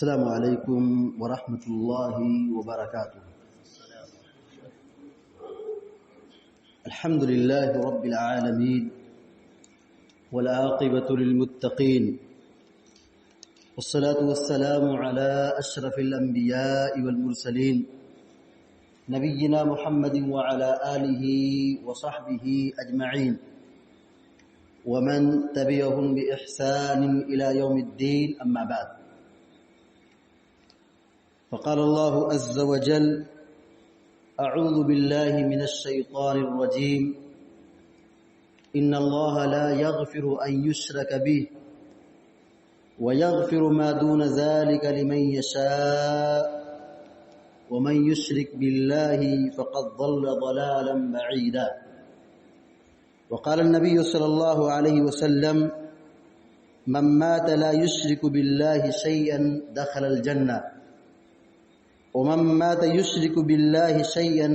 السلام علیکم ورحمۃ اللہ وبرکاتہ۔ الحمد للہ رب العالمین والعاقبۃ للمتقین والصلاة والسلام علی اشرف الانبیاء والمرسلین نبینا محمد وعلی آلہ وصحبہ اجمعین ومن تبعهم بإحسان إلى يوم الدين، أما بعد، فقال الله عز وجل: أعوذ بالله من الشيطان الرجيم، إن الله لا يغفر أن يشرك به ويغفر ما دون ذلك لمن يشاء ومن يشرك بالله فقد ضل ضلالا بعيدا. وقال النبي صلى الله عليه وسلم: من مات لا يشرك بالله شيئا دخل الجنة ومن مات يشرك بالله شيئا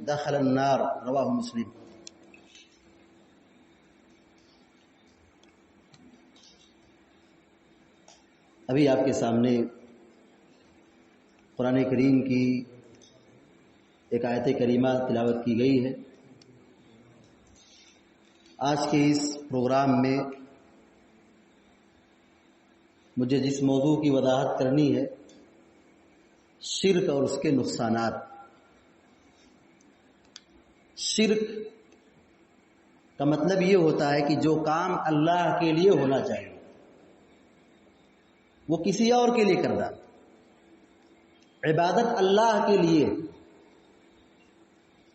دخل النار. رواه مسلم. ابھی آپ کے سامنے قرآن کریم کی ایک آیت کریمہ تلاوت کی گئی ہے۔ آج کے اس پروگرام میں مجھے جس موضوع کی وضاحت کرنی ہے، شرک اور اس کے نقصانات۔ شرک کا مطلب یہ ہوتا ہے کہ جو کام اللہ کے لیے ہونا چاہیے وہ کسی اور کے لیے کرنا، عبادت اللہ کے لیے،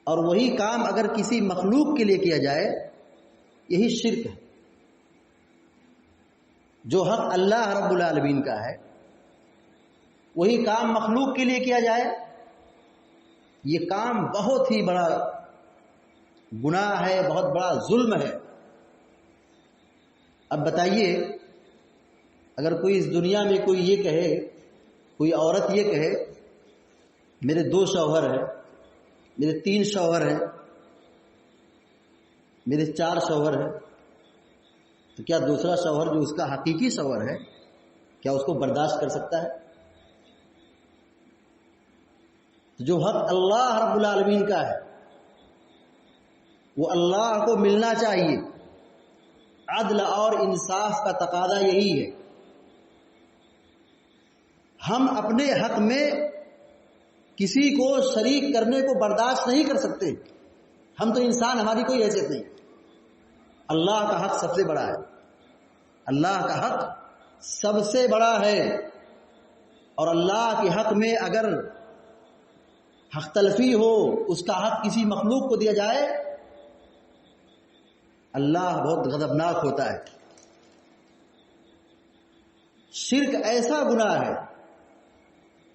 اور وہی کام اگر کسی مخلوق کے لیے کیا جائے یہی شرک ہے۔ جو حق اللہ رب العالمین کا ہے وہی کام مخلوق کے لیے کیا جائے، یہ کام بہت ہی بڑا گناہ ہے، بہت بڑا ظلم ہے۔ اب بتائیے، اگر کوئی اس دنیا میں کوئی یہ کہے، کوئی عورت یہ کہے میرے 2 شوہر ہیں، میرے 3 شوہر ہیں، میرے 4 شوہر ہیں، تو کیا دوسرا شوہر جو اس کا حقیقی شوہر ہے کیا اس کو برداشت کر سکتا ہے؟ جو حق اللہ رب العالمین کا ہے وہ اللہ کو ملنا چاہیے۔ عدل اور انصاف کا تقاضا یہی ہے۔ ہم اپنے حق میں کسی کو شریک کرنے کو برداشت نہیں کر سکتے۔ ہم تو انسان، ہماری کوئی حیثیت نہیں۔ اللہ کا حق سب سے بڑا ہے، اللہ کا حق سب سے بڑا ہے، اور اللہ کے حق میں اگر حق تلفی ہو، اس کا حق کسی مخلوق کو دیا جائے، اللہ بہت غضبناک ہوتا ہے۔ شرک ایسا گناہ ہے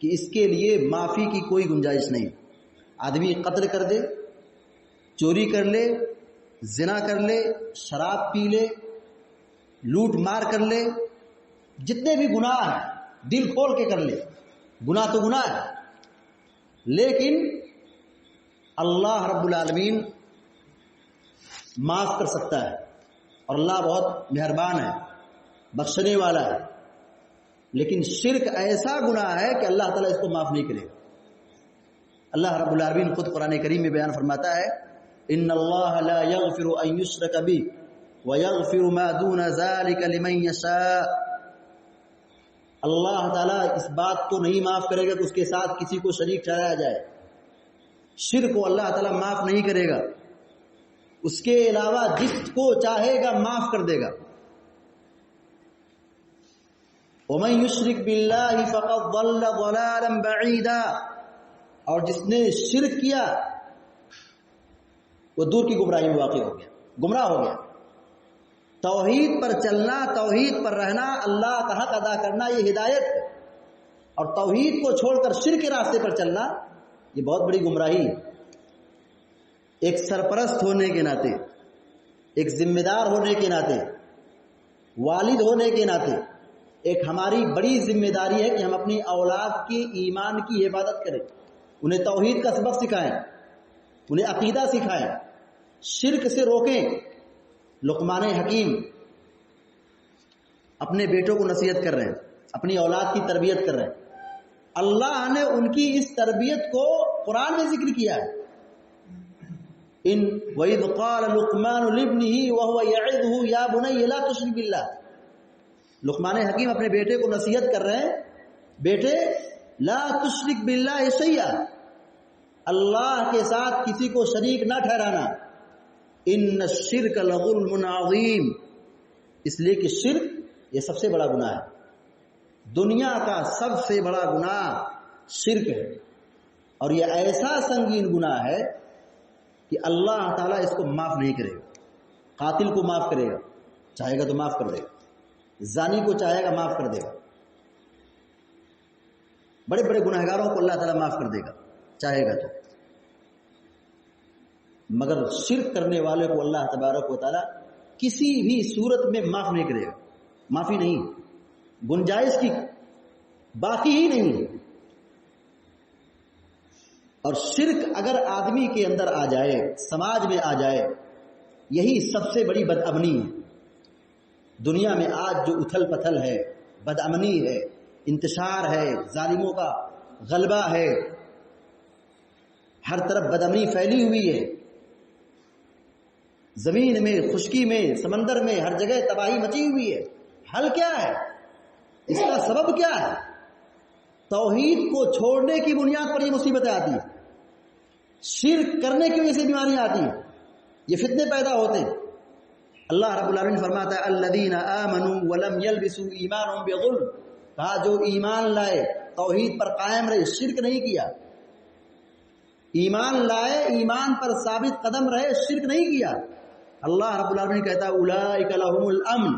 کہ اس کے لیے معافی کی کوئی گنجائش نہیں۔ آدمی قتل کر دے، چوری کر لے، زنا کر لے، شراب پی لے، لوٹ مار کر لے، جتنے بھی گناہ ہیں دل کھول کے کر لے، گناہ تو گناہ ہے، لیکن اللہ رب العالمین معاف کر سکتا ہے، اور اللہ بہت مہربان ہے، بخشنے والا ہے۔ لیکن شرک ایسا گناہ ہے کہ اللہ تعالیٰ اس کو معاف نہیں کرے گا۔ اللہ رب العالمین خود قرآن کریم میں بیان فرماتا ہے: ان اللہ لا یغفر ان یشرک بہ ویغفر ما دون ذلک لمن یشاء۔ اللہ تعالیٰ اس بات کو نہیں معاف کرے گا کہ اس کے ساتھ کسی کو شریک ٹھہرایا جائے۔ شرک کو اللہ تعالیٰ معاف نہیں کرے گا، اس کے علاوہ جس کو چاہے گا معاف کر دے گا۔ وَمَن يُشْرِكْ بِاللَّهِ فَقَدْ ضَلَّ ضَلَالًا بَعِيدًا، اور جس نے شرک کیا وہ دور کی گمراہی میں واقع ہو گیا، گمراہ ہو گیا۔ توحید پر چلنا، توحید پر رہنا، اللہ کا حق ادا کرنا، یہ ہدایت ہے، اور توحید کو چھوڑ کر شرک کے راستے پر چلنا یہ بہت بڑی گمراہی ہے۔ ایک سرپرست ہونے کے ناطے، ایک ذمہ دار ہونے کے ناطے، والد ہونے کے ناطے ایک ہماری بڑی ذمہ داری ہے کہ ہم اپنی اولاد کی ایمان کی حفاظت کریں، انہیں توحید کا سبق سکھائیں، انہیں عقیدہ سکھائیں، شرک سے روکیں۔ لقمان حکیم اپنے بیٹوں کو نصیحت کر رہے ہیں، اپنی اولاد کی تربیت کر رہے ہیں، اللہ نے ان کی اس تربیت کو قرآن میں ذکر کیا ہے. وَإِذْ قَالَ لُقْمَانُ لِابْنِهِ وَهُوَ يَعِظُهُ يَا بُنَيَّ لَا تُشْرِكْ بِاللَّهِ. لقمان حکیم اپنے بیٹے کو نصیحت کر رہے ہیں، بیٹے لا تشرک باللہ شیئا، اللہ کے ساتھ کسی کو شریک نہ ٹھہرانا. ان الشرک لظلم عظیم، اس لیے کہ شرک یہ سب سے بڑا گناہ ہے، دنیا کا سب سے بڑا گناہ شرک ہے. اور یہ ایسا سنگین گناہ ہے کہ اللہ تعالیٰ اس کو معاف نہیں کرے گا. قاتل کو معاف کرے گا، چاہے گا تو معاف کر دے گا. زانی کو چاہے گا معاف کر دے گا. بڑے بڑے گناہگاروں کو اللہ تعالیٰ معاف کر دے گا چاہے گا تو. مگر شرک کرنے والے کو اللہ تبارک و تعالیٰ کسی بھی صورت میں معاف نہیں کرے گا. معافی نہیں، گنجائش کی باقی ہی نہیں. اور شرک اگر آدمی کے اندر آ جائے، سماج میں آ جائے، یہی سب سے بڑی بدامنی ہے. دنیا میں آج جو اتھل پتھل ہے، بدامنی ہے، انتشار ہے، ظالموں کا غلبہ ہے، ہر طرف بدامنی پھیلی ہوئی ہے. زمین میں، خشکی میں، سمندر میں، ہر جگہ تباہی مچی ہوئی ہے. حل کیا ہے؟ اس کا سبب کیا ہے؟ توحید کو چھوڑنے کی بنیاد پر یہ مصیبتیں آتی ہیں، شرک کرنے کی وجہ سے بیماریاں آتی ہیں، یہ فتنے پیدا ہوتے ہیں. اللہ رب العالمین فرماتا ہے الذین آمنوا ولم یلبسوا ایمانهم بظلم، کہا جو ایمان لائے، توحید پر قائم رہے، شرک نہیں کیا. ایمان لائے، ایمان پر ثابت قدم رہے، شرک نہیں کیا. اللہ رب العالمین کہتا ہے اولئک لهم الامن،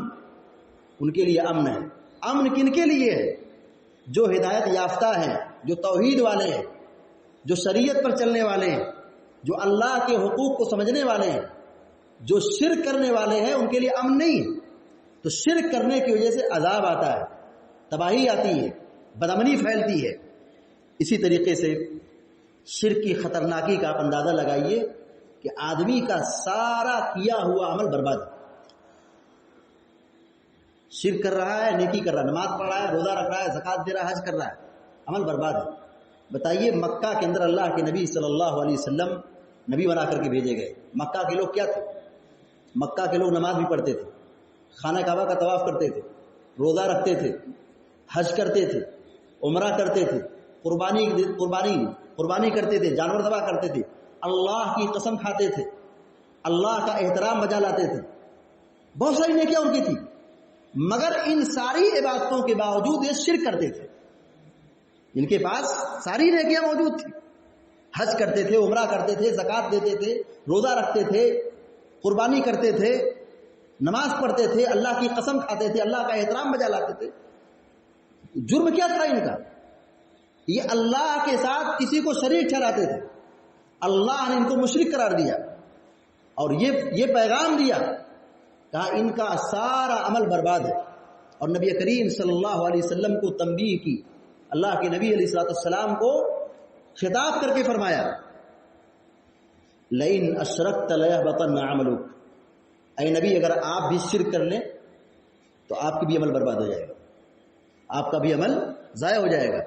ان کے لیے امن ہے. امن کن کے لیے ہے؟ جو ہدایت یافتہ ہیں، جو توحید والے ہیں، جو شریعت پر چلنے والے ہیں، جو اللہ کے حقوق کو سمجھنے والے ہیں. جو شرک کرنے والے ہیں ان کے لیے امن نہیں. تو شرک کرنے کی وجہ سے عذاب آتا ہے، تباہی آتی ہے، بدامنی پھیلتی ہے. اسی طریقے سے شرک کی خطرناکی کا آپ اندازہ لگائیے کہ آدمی کا سارا کیا ہوا عمل برباد ہے. شرک کر رہا ہے، نیکی کر رہا ہے، نماز پڑھ رہا ہے، روزہ رکھ رہا ہے، زکات دے رہا ہے، حج کر رہا ہے، عمل برباد ہے. بتائیے مکہ کے اندر اللہ کے نبی صلی اللہ علیہ وسلم نبی بنا کر کے بھیجے گئے. مکہ کے لوگ کیا تھے؟ مکہ کے لوگ نماز بھی پڑھتے تھے، خانہ کعبہ کا طواف کرتے تھے، روزہ رکھتے تھے، حج کرتے تھے، عمرہ کرتے تھے، قربانی کرتے تھے، جانور ذبح کرتے تھے، اللہ کی قسم کھاتے تھے، اللہ کا احترام بجا لاتے تھے. بہت ساری نیکیاں ان کی تھی، مگر ان ساری عبادتوں کے باوجود یہ شرک کرتے تھے. ان کے پاس ساری نیکیاں موجود تھی، حج کرتے تھے، عمرہ کرتے تھے، زکات دیتے تھے، روزہ رکھتے تھے، قربانی کرتے تھے، نماز پڑھتے تھے، اللہ کی قسم کھاتے تھے، اللہ کا احترام بجا لاتے تھے. جرم کیا تھا ان کا؟ یہ اللہ کے ساتھ کسی کو شریک ٹھہراتے تھے. اللہ نے ان کو مشرک قرار دیا اور یہ پیغام دیا، کہا ان کا سارا عمل برباد ہے. اور نبی کریم صلی اللہ علیہ وسلم کو تنبیہ کی. اللہ کے نبی علیہ السلام کو خطاب کر کے فرمایا لئن اشرکت لیحبطن عملک، اے نبی اگر آپ بھی شرک کر لیں تو آپ کی بھی عمل برباد ہو جائے گا، آپ کا بھی عمل ضائع ہو جائے گا.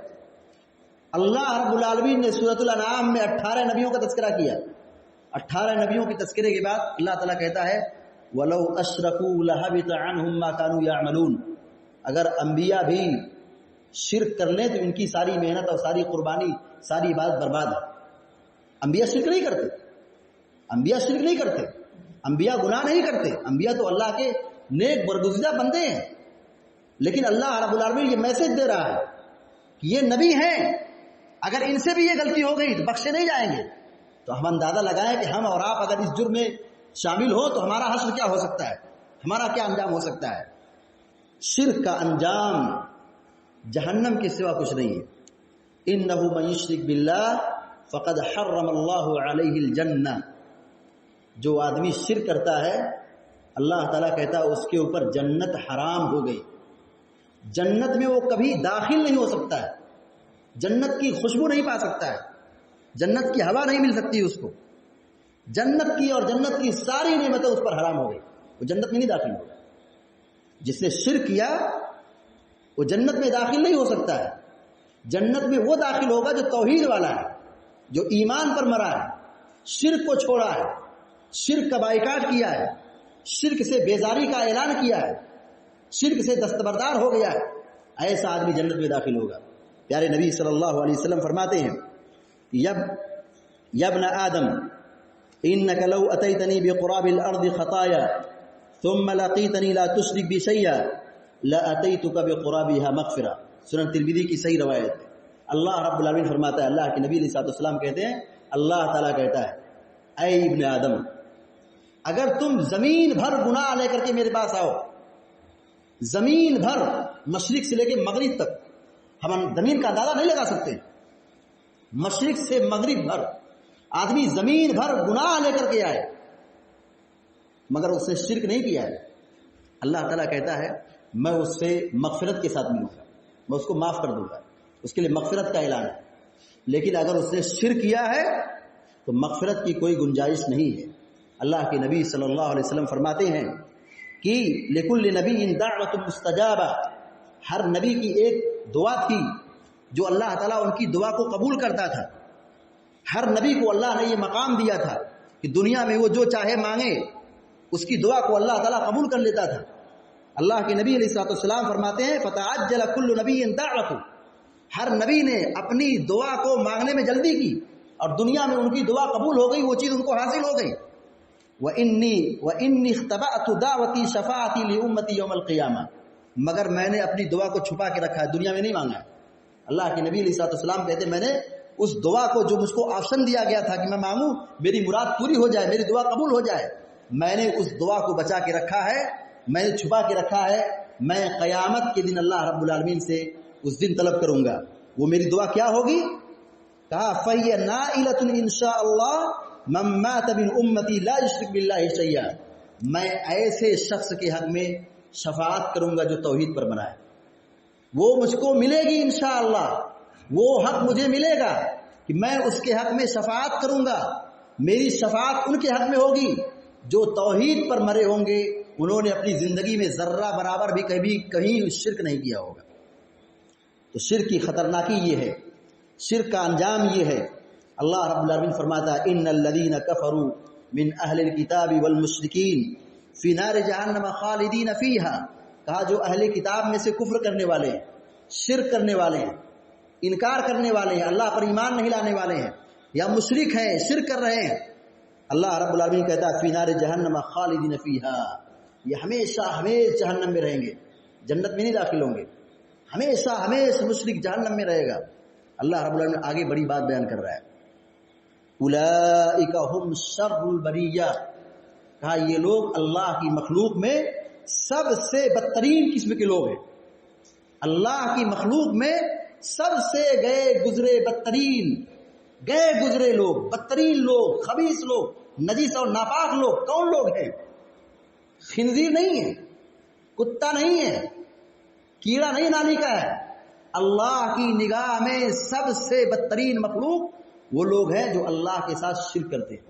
اللہ رب العالمین نے سورۃ الانعام میں 18 نبیوں کا تذکرہ کیا. 18 نبیوں کے تذکرے کے بعد اللہ تعالیٰ کہتا ہے وَلَوْ أَشْرَكُوا لَحَبِطَ عَنْهُمْ مَا كَانُوا يَعْمَلُونَ، اگر انبیاء بھی شرک کر لیں تو ان کی ساری محنت اور ساری قربانی، ساری عبادت برباد ہے. انبیاء شرک نہیں کرتے، انبیاء شرک نہیں کرتے، انبیاء گناہ نہیں کرتے، انبیاء تو اللہ کے نیک برگزیدہ بندے ہیں. لیکن اللہ رب العالمین یہ میسج دے رہا ہے کہ یہ نبی ہیں، اگر ان سے بھی یہ غلطی ہو گئی تو بخشے نہیں جائیں گے. تو ہم اندازہ لگائیں کہ ہم اور آپ اگر اس جرم میں شامل ہو تو ہمارا حشر کیا ہو سکتا ہے، ہمارا کیا انجام ہو سکتا ہے. شرک کا انجام جہنم کے سوا کچھ نہیں ہے. انہ من یشرک باللہ فقد حرم اللہ علیہ الجنہ، جو آدمی شرک کرتا ہے اللہ تعالیٰ کہتا ہے اس کے اوپر جنت حرام ہو گئی. جنت میں وہ کبھی داخل نہیں ہو سکتا ہے، جنت کی خوشبو نہیں پا سکتا ہے، جنت کی ہوا نہیں مل سکتی اس کو. جنت کی اور جنت کی ساری نعمتیں اس پر حرام ہو گئی، وہ جنت میں نہیں داخل ہوگا. جس نے شرک کیا وہ جنت میں داخل نہیں ہو سکتا ہے. جنت میں وہ داخل ہوگا جو توحید والا ہے، جو ایمان پر مرا ہے، شرک کو چھوڑا ہے، شرک کا بائیکاٹ کیا ہے، شرک سے بیزاری کا اعلان کیا ہے، شرک سے دستبردار ہو گیا ہے، ایسا آدمی جنت میں داخل ہوگا۔ پیارے نبی صلی اللہ علیہ وسلم فرماتے ہیں یا ابن آدم انک لو اتیتنی بقراب الارض خطایا ثم لقیتنی لا تشرک بی شیئا لاتیتک بقرابها مغفرہ۔ سنن ترمذی کی صحیح روایت ہے۔ اللہ رب العالمین فرماتا ہے، اللہ کے نبی علیہ السلام کہتے ہیں، اللہ تعالیٰ کہتا ہے، اے ابن آدم، اگر تم زمین بھر گناہ لے کر کے میرے پاس آؤ، زمین بھر، مشرق سے لے کے مغرب تک، ہم زمین کا اندازہ نہیں لگا سکتے، مشرق سے مغرب بھر آدمی زمین بھر گناہ لے کر کے آئے مگر اس نے شرک نہیں کیا ہے، اللہ تعالیٰ کہتا ہے میں اس سے مغفرت کے ساتھ ملوں گا، میں اس کو معاف کر دوں گا، اس کے لیے مغفرت کا اعلان ہے۔ لیکن اگر اس نے شرک کیا ہے تو مغفرت کی کوئی گنجائش نہیں ہے۔ اللہ کے نبی صلی اللہ علیہ وسلم فرماتے ہیں کہ لکل نبی دعوت مستجابہ، ہر نبی کی ایک دعا تھی جو اللہ تعالیٰ ان کی دعا کو قبول کرتا تھا۔ ہر نبی کو اللہ نے یہ مقام دیا تھا کہ دنیا میں وہ جو چاہے مانگے، اس کی دعا کو اللہ تعالیٰ قبول کر لیتا تھا۔ اللہ کے نبی علیہ السلام فرماتے ہیں فتعجل کل نبی دعوته، ہر نبی نے اپنی دعا کو مانگنے میں جلدی کی اور دنیا میں ان کی دعا قبول ہو گئی، وہ چیز ان کو حاصل ہو گئی۔ وَإِنِّي اخْتَبَأْتُ دَعْوَتِي شَفَاعَتِي لِأُمَّتِي يَوْمَ الْقِيَامَةِ، مگر میں نے اپنی دعا کو چھپا کے رکھا ہے، دنیا میں نہیں مانگا۔ اللہ کے نبی علیہ السلام کہتے ہیں میں نے اس دعا کو جو مجھ کو آپشن دیا گیا تھا کہ میں مانگوں میری مراد پوری ہو جائے، میری دعا قبول ہو جائے، میں نے اس دعا کو بچا کے رکھا ہے، میں نے چھپا کے رکھا ہے، میں قیامت کے دن اللہ رب العالمین سے اس دن طلب کروں گا۔ وہ میری دعا کیا ہوگی؟ کہا فَهِيَ نَائِلَةٌ إِنْ شَاءَ اللَّهُ مَن مَّاتَ مِنْ أُمَّتِي لَا يُشْرِكُ بِاللَّهِ شَيْئًا، میں ایسے شخص کے حق میں شفاعت کروں گا جو توحید پر بنا ہے، وہ مجھ کو ملے گی انشاءاللہ، وہ حق مجھے ملے گا کہ میں اس کے حق میں شفاعت کروں گا۔ میری شفاعت ان کے حق میں ہوگی جو توحید پر مرے ہوں گے، انہوں نے اپنی زندگی میں ذرہ برابر بھی کہیں شرک نہیں کیا ہوگا۔ تو شرک کی خطرناکی یہ ہے، شرک کا انجام یہ ہے۔ اللہ رب العالمین فرماتا ہے ان الذین کفروا من اہل الکتاب والمشرکین فی نار جہنم خالدین فیہا، کہا جو اہل کتاب میں سے کفر کرنے والے ہیں، شرک کرنے والے ہیں، انکار کرنے والے ہیں، اللہ پر ایمان نہیں لانے والے ہیں، یا مشرک ہیں، شرک کر رہے ہیں، اللہ رب العالمین کہتا ہے فی نار جہنم خالدین فیہا، یہ ہمیشہ ہمیشہ جہنم میں رہیں گے، جنت میں نہیں داخل ہوں گے، ہمیشہ ہمیشہ مشرک جہنم میں رہے گا۔ اللہ رب العالمین آگے بڑی بات بیان کر رہا ہے، اولئک هم شر البریہ، کہا یہ لوگ اللہ کی مخلوق میں سب سے بدترین قسم کے لوگ ہیں، اللہ کی مخلوق میں سب سے گئے گزرے لوگ، بدترین لوگ، خبیث لوگ، نجس اور ناپاک لوگ کون لوگ ہیں؟ خنزیر نہیں ہے، کتا نہیں ہے، کیڑا نہیں نالی کا ہے، اللہ کی نگاہ میں سب سے بدترین مخلوق وہ لوگ ہیں جو اللہ کے ساتھ شرک کرتے ہیں،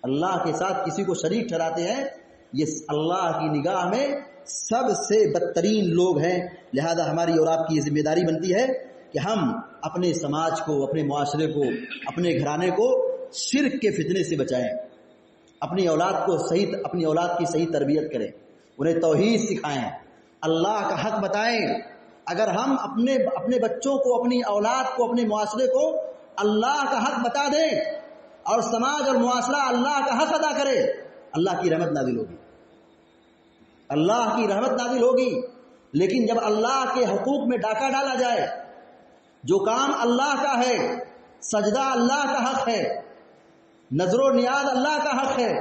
اللہ کے ساتھ کسی کو شریک ٹھہراتے ہیں، یہ اللہ کی نگاہ میں سب سے بدترین لوگ ہیں۔ لہذا ہماری اور آپ کی یہ ذمہ داری بنتی ہے کہ ہم اپنے سماج کو، اپنے معاشرے کو، اپنے گھرانے کو شرک کے فتنے سے بچائیں، اپنی اولاد کی صحیح تربیت کریں، انہیں توحید سکھائیں، اللہ کا حق بتائیں۔ اگر ہم اپنے بچوں کو، اپنی اولاد کو، اپنے معاشرے کو اللہ کا حق بتا دیں اور سماج اور معاشرہ اللہ کا حق ادا کرے، اللہ کی رحمت نازل ہوگی، اللہ کی رحمت نازل ہوگی۔ لیکن جب اللہ کے حقوق میں ڈاکہ ڈالا جائے، جو کام اللہ کا ہے، سجدہ اللہ کا حق ہے، نظر و نیاز اللہ کا حق ہے،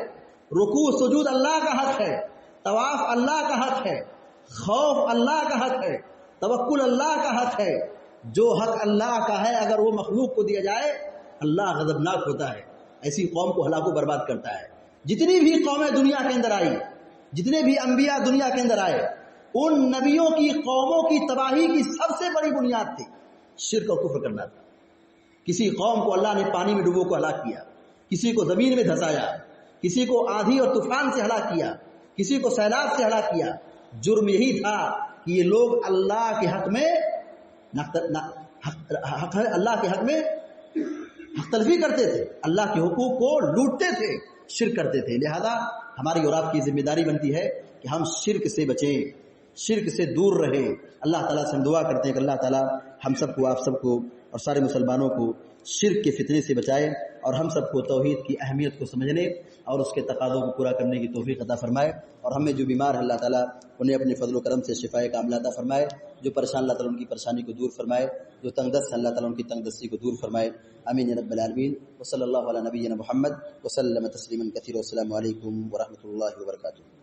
رکوع سجود اللہ کا حق ہے، طواف اللہ کا حق ہے، خوف اللہ کا حق ہے، توکل اللہ کا حق ہے، جو حق اللہ کا ہے اگر وہ مخلوق کو دیا جائے اللہ غضبناک ہوتا ہے، ایسی قوم کو ہلاک و برباد کرتا ہے۔ جتنی بھی قومیں دنیا کے اندر آئی، جتنے بھی انبیاء دنیا کے اندر آئے، ان نبیوں کی قوموں کی تباہی کی سب سے بڑی بنیاد تھی شرک اور کفر کرنا تھا۔ کسی قوم کو اللہ نے پانی میں ڈبو کو ہلاک کیا، کسی کو زمین میں دھسایا، کسی کو آندھی اور طوفان سے ہلاک کیا، کسی کو سیلاب سے ہلاک کیا۔ جرم یہی تھا کہ یہ لوگ اللہ کے حق میں اللہ کے حق میں حق تلفی کرتے تھے، اللہ کے حقوق کو لوٹتے تھے، شرک کرتے تھے۔ لہذا ہماری اور آپ کی ذمہ داری بنتی ہے کہ ہم شرک سے بچیں، شرک سے دور رہیں۔ اللہ تعالیٰ سے ہم دعا کرتے ہیں کہ اللہ تعالیٰ ہم سب کو، آپ سب کو اور سارے مسلمانوں کو شرک کے فتنے سے بچائے، اور ہم سب کو توحید کی اہمیت کو سمجھنے اور اس کے تقاضوں کو پورا کرنے کی توفیق عطا فرمائے، اور ہمیں جو بیمار ہیں اللہ تعالیٰ انہیں اپنے فضل و کرم سے شفائے کاملہ عطا فرمائے، جو پریشان اللہ تعالیٰ ان کی پریشانی کو دور فرمائے، جو تنگ دست ہیں اللہ تعالیٰ ان کی تنگ دستی کو دور فرمائے، آمین یا رب العالمین۔ وصلی اللہ علی نبینا محمد وسلم تسلیما کثیرا، والسلام علیکم ورحمۃ اللہ وبرکاتہ۔